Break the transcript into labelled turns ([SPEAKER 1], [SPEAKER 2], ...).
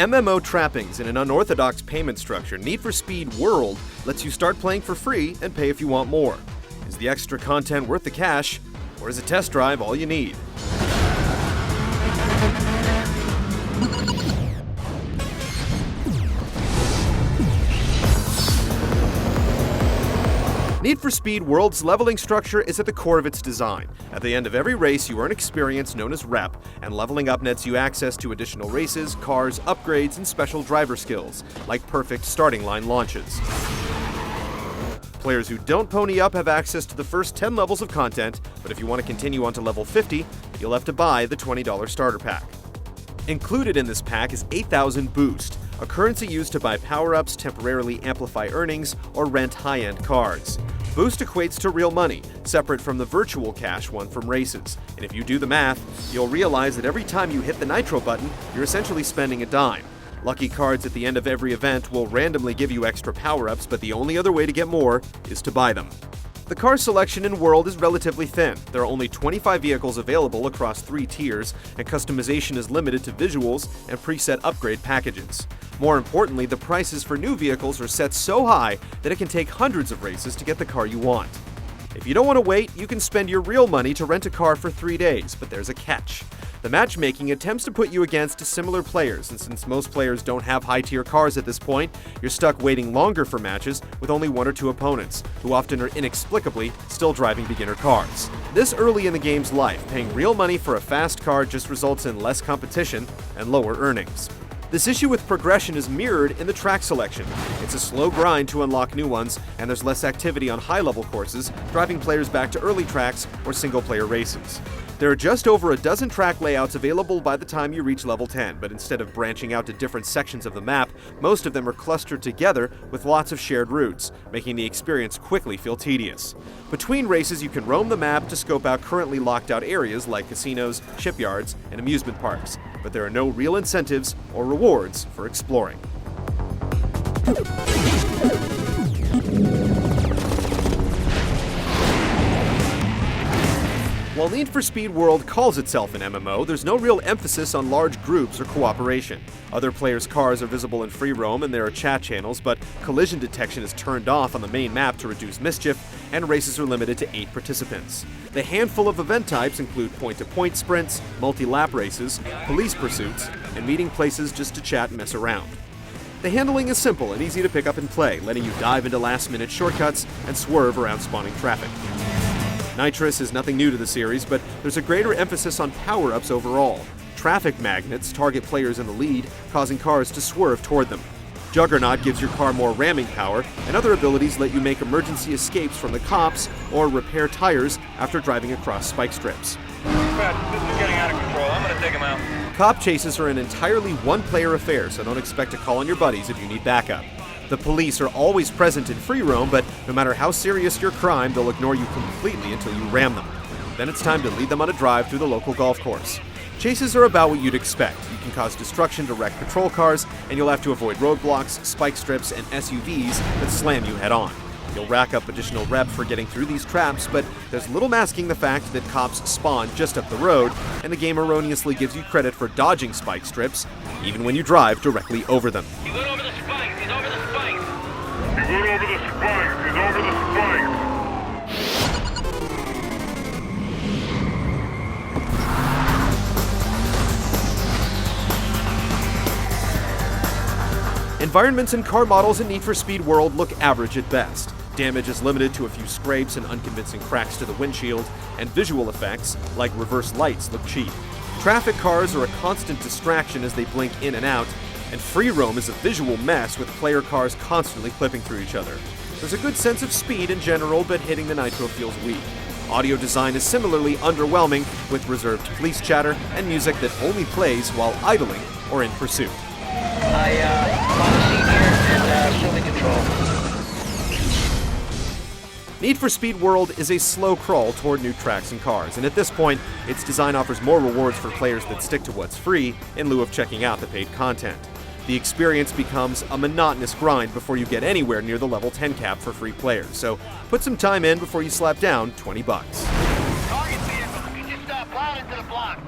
[SPEAKER 1] MMO trappings in an unorthodox payment structure, Need for Speed World lets you start playing for free and pay if you want more. Is the extra content worth the cash, or is a test drive all you need? Need for Speed World's leveling structure is at the core of its design. At the end of every race, you earn experience known as rep, and leveling up nets you access to additional races, cars, upgrades, and special driver skills, like perfect starting line launches. Players who don't pony up have access to the first 10 levels of content, but if you want to continue on to level 50, you'll have to buy the $20 starter pack. Included in this pack is 8,000 Boost, a currency used to buy power-ups, temporarily amplify earnings, or rent high-end cars. Boost equates to real money, separate from the virtual cash won from races. And if you do the math, you'll realize that every time you hit the nitro button, you're essentially spending a dime. Lucky cards at the end of every event will randomly give you extra power-ups, but the only other way to get more is to buy them. The car selection in World is relatively thin. There are only 25 vehicles available across 3 tiers, and customization is limited to visuals and preset upgrade packages. More importantly, the prices for new vehicles are set so high that it can take hundreds of races to get the car you want. If you don't want to wait, you can spend your real money to rent a car for 3 days, but there's a catch. The matchmaking attempts to put you against similar players, and since most players don't have high-tier cars at this point, you're stuck waiting longer for matches with only 1 or 2 opponents, who often are inexplicably still driving beginner cars. This early in the game's life, paying real money for a fast car just results in less competition and lower earnings. This issue with progression is mirrored in the track selection. It's a slow grind to unlock new ones, and there's less activity on high-level courses, driving players back to early tracks or single-player races. There are just over a dozen track layouts available by the time you reach level 10, but instead of branching out to different sections of the map, most of them are clustered together with lots of shared routes, making the experience quickly feel tedious. Between races, you can roam the map to scope out currently locked out areas like casinos, shipyards, and amusement parks, but there are no real incentives or rewards for exploring. While Need for Speed World calls itself an MMO, there's no real emphasis on large groups or cooperation. Other players' cars are visible in free roam and there are chat channels, but collision detection is turned off on the main map to reduce mischief, and races are limited to 8 participants. The handful of event types include point-to-point sprints, multi-lap races, police pursuits, and meeting places just to chat and mess around. The handling is simple and easy to pick up and play, letting you dive into last-minute shortcuts and swerve around spawning traffic. Nitrous is nothing new to the series, but there's a greater emphasis on power-ups overall. Traffic magnets target players in the lead, causing cars to swerve toward them. Juggernaut gives your car more ramming power, and other abilities let you make emergency escapes from the cops or repair tires after driving across spike strips.
[SPEAKER 2] This is getting out of control. I'm gonna take him out.
[SPEAKER 1] Cop chases are an entirely one-player affair, so don't expect to call on your buddies if you need backup. The police are always present in free roam, but no matter how serious your crime, they'll ignore you completely until you ram them. Then it's time to lead them on a drive through the local golf course. Chases are about what you'd expect. You can cause destruction to wreck patrol cars, and you'll have to avoid roadblocks, spike strips, and SUVs that slam you head-on. You'll rack up additional rep for getting through these traps, but there's little masking the fact that cops spawn just up the road, and the game erroneously gives you credit for dodging spike strips, even when you drive directly over them.
[SPEAKER 2] He went over the spikes. He's over the spikes.
[SPEAKER 3] He went over the spikes. He's over the spikes.
[SPEAKER 1] Environments and car models in Need for Speed World look average at best. Damage is limited to a few scrapes and unconvincing cracks to the windshield, and visual effects, like reverse lights, look cheap. Traffic cars are a constant distraction as they blink in and out, and free roam is a visual mess with player cars constantly clipping through each other. There's a good sense of speed in general, but hitting the nitro feels weak. Audio design is similarly underwhelming, with reserved police chatter and music that only plays while idling or in pursuit.
[SPEAKER 4] I'm on the scene here and assuming control.
[SPEAKER 1] Need for Speed World is a slow crawl toward new tracks and cars, and at this point, its design offers more rewards for players that stick to what's free in lieu of checking out the paid content. The experience becomes a monotonous grind before you get anywhere near the level 10 cap for free players, so put some time in before you slap down $20.
[SPEAKER 2] Target vehicle. He just plowed into the block.